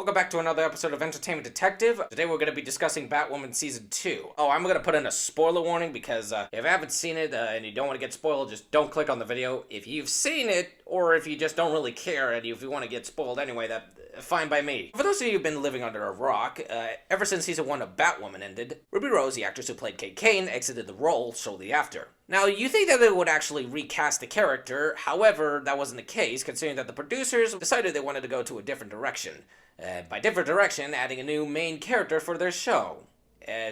welcome back to another episode of Entertainment Detective. Today we're going to be discussing Batwoman Season 2. Oh, I'm going to put in a spoiler warning because if you haven't seen it and you don't want to get spoiled, just don't click on the video. If you've seen it, or if you just don't really care and if you want to get spoiled anyway, that's fine by me. For those of you who've been living under a rock, ever since Season 1 of Batwoman ended, Ruby Rose, the actress who played Kate Kane, exited the role shortly after. Now, you think that they would actually recast the character, however, that wasn't the case, considering that the producers decided they wanted to go to a different direction. By different direction, adding a new main character for their show.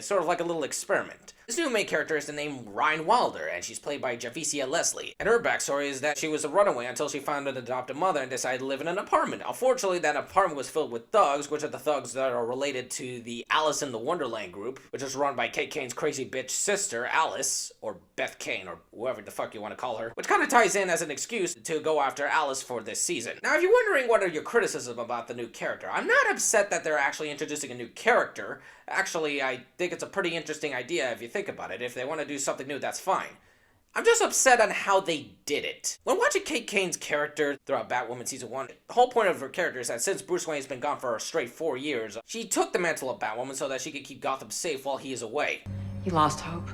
Sort of like a little experiment. This new main character is the name Ryan Wilder, and she's played by Javicia Leslie. And her backstory is that she was a runaway until she found an adopted mother and decided to live in an apartment. Unfortunately, that apartment was filled with thugs, which are the thugs that are related to the Alice in the Wonderland group, which is run by Kate Kane's crazy bitch sister, Alice, or Beth Kane, or whoever the fuck you want to call her, which kind of ties in as an excuse to go after Alice for this season. Now, if you're wondering what are your criticisms about the new character, I'm not upset that they're actually introducing a new character. Actually, I think it's a pretty interesting idea if you think about it. If they want to do something new, that's fine. I'm just upset on how they did it. When watching Kate Kane's character throughout Batwoman Season 1, the whole point of her character is that since Bruce Wayne's been gone for a straight 4 years, she took the mantle of Batwoman so that she could keep Gotham safe while he is away. You lost hope.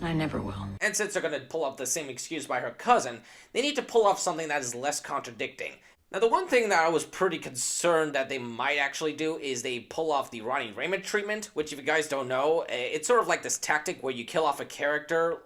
I never will. And since they're going to pull off the same excuse by her cousin, they need to pull off something that is less contradicting. Now, the one thing that I was pretty concerned that they might actually do is they pull off the Ronnie Raymond treatment, which if you guys don't know, it's sort of like this tactic where you kill off a character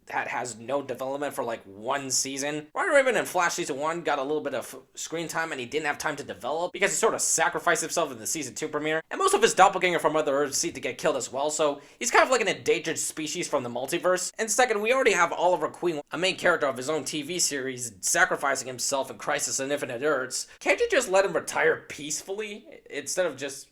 that has no development for like 1 season. Ronnie Raymond in Flash Season 1 got a little bit of screen time and he didn't have time to develop because he sort of sacrificed himself in the Season 2 premiere. And most of his doppelganger from other Earths seem to get killed as well, so he's kind of like an endangered species from the multiverse. And second, we already have Oliver Queen, a main character of his own TV series, sacrificing himself in Crisis on Infinite Earths. Can't you just let him retire peacefully instead of just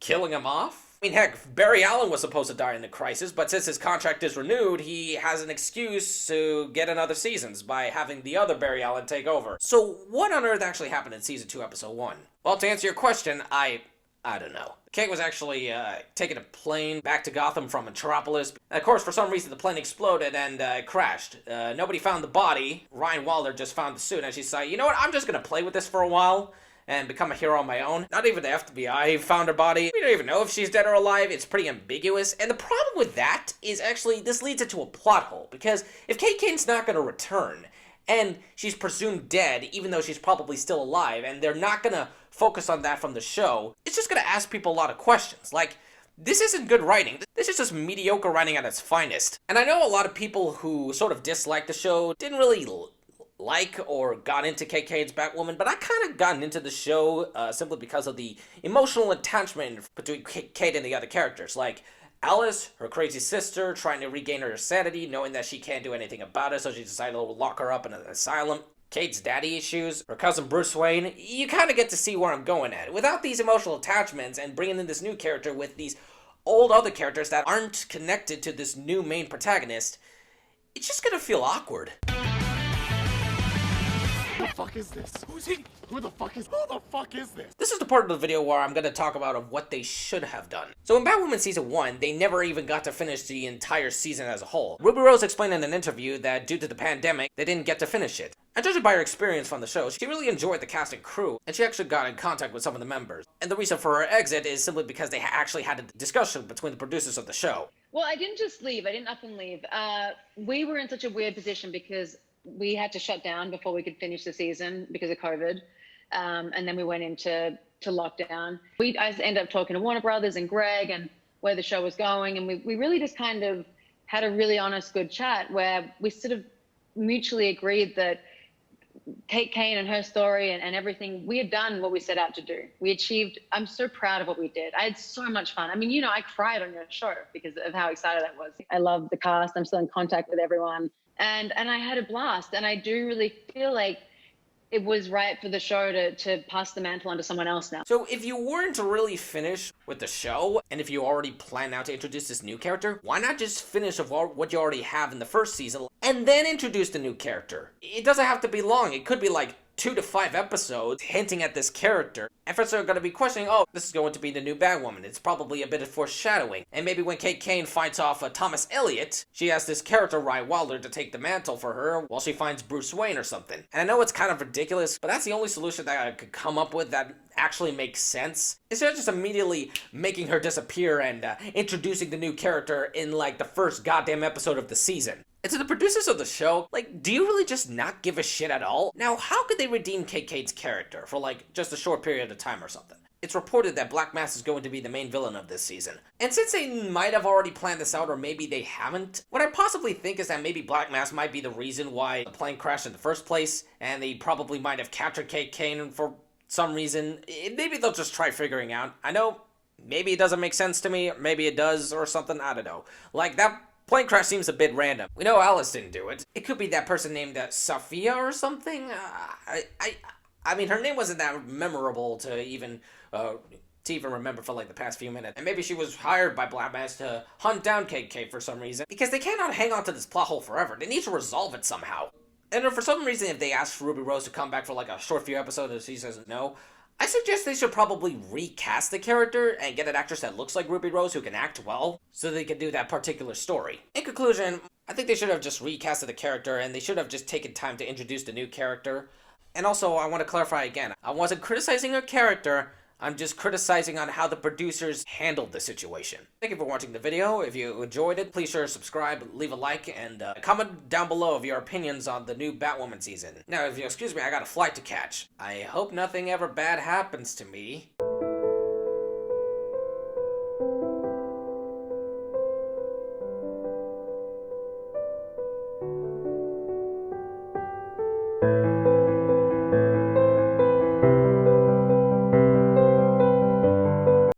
killing him off? I mean, heck, Barry Allen was supposed to die in the Crisis, but since his contract is renewed, he has an excuse to get another seasons by having the other Barry Allen take over. So what on earth actually happened in Season 2, Episode 1? Well, to answer your question, I don't know. Kate was actually taking a plane back to Gotham from Metropolis. And of course, for some reason, the plane exploded and crashed. Nobody found the body. Ryan Wilder just found the suit, and she said, you know what, I'm just going to play with this for a while and become a hero on my own. Not even the FBI found her body. We don't even know if she's dead or alive. It's pretty ambiguous. And the problem with that is actually this leads into a plot hole. Because if Kate Kane's not going to return, and she's presumed dead, even though she's probably still alive, and they're not going to focus on that from the show, it's just going to ask people a lot of questions. Like, this isn't good writing. This is just mediocre writing at its finest. And I know a lot of people who sort of dislike the show didn't really like or got into Kate Kane's Batwoman, but I kind of gotten into the show simply because of the emotional attachment between Kate and the other characters. Like Alice, her crazy sister, trying to regain her sanity, knowing that she can't do anything about it, so she decided to lock her up in an asylum. Kate's daddy issues, her cousin Bruce Wayne, you kind of get to see where I'm going at. Without these emotional attachments and bringing in this new character with these old other characters that aren't connected to this new main protagonist, it's just gonna feel awkward. Who the fuck is this? Who's he? Who the fuck is this? This is the part of the video where I'm going to talk about of what they should have done. So in Batwoman Season 1, they never even got to finish the entire season as a whole. Ruby Rose explained in an interview that due to the pandemic, they didn't get to finish it. And judging by her experience from the show, she really enjoyed the cast and crew, and she actually got in contact with some of the members. And the reason for her exit is simply because they actually had a discussion between the producers of the show. Well, I didn't just leave. I didn't up and leave. We were in such a weird position because we had to shut down before we could finish the season because of COVID. And then we went into lockdown. I ended up talking to Warner Brothers and Greg and where the show was going. And we really just kind of had a really honest, good chat where we sort of mutually agreed that Kate Kane and her story and everything, we had done what we set out to do. We achieved, I'm so proud of what we did. I had so much fun. I mean, you know, I cried on your show because of how excited I was. I love the cast. I'm still in contact with everyone. And I had a blast. And I do really feel like it was right for the show to pass the mantle on to someone else now. So if you weren't to really finish with the show, and if you already plan now to introduce this new character, why not just finish of what you already have in the first season, and then introduce the new character? It doesn't have to be long. It could be like 2 to 5 episodes hinting at this character. At first they're going to be questioning, oh, this is going to be the new Batwoman. It's probably a bit of foreshadowing. And maybe when Kate Kane fights off Thomas Elliot, she has this character, Rye Wilder, to take the mantle for her while she finds Bruce Wayne or something. And I know it's kind of ridiculous, but that's the only solution that I could come up with that actually makes sense. Instead of just immediately making her disappear and introducing the new character in like the first goddamn episode of the season. And to the producers of the show, like, do you really just not give a shit at all? Now, how could they redeem Kate Kane's character for like just a short period of time or something? It's reported that Black Mass is going to be the main villain of this season. And since they might have already planned this out, or maybe they haven't, what I possibly think is that maybe Black Mass might be the reason why the plane crashed in the first place, and they probably might have captured Kate Kane for some reason. Maybe they'll just try figuring out. I know, maybe it doesn't make sense to me, maybe it does or something, I don't know. Like, that plane crash seems a bit random. We know Alice didn't do it. It could be that person named Sophia or something. I mean, her name wasn't that memorable to even remember for like the past few minutes. And maybe she was hired by Black Mass to hunt down Kate Kane for some reason. Because they cannot hang on to this plot hole forever. They need to resolve it somehow. And for some reason, if they ask Ruby Rose to come back for like a short few episodes and she says no, I suggest they should probably recast the character and get an actress that looks like Ruby Rose who can act well, so they can do that particular story. In conclusion, I think they should have just recasted the character, and they should have just taken time to introduce the new character. And also, I want to clarify again, I wasn't criticizing her character, I'm just criticizing on how the producers handled the situation. Thank you for watching the video. If you enjoyed it, please sure to subscribe, leave a like, and comment down below of your opinions on the new Batwoman season. Now, if you'll excuse me, I got a flight to catch. I hope nothing ever bad happens to me.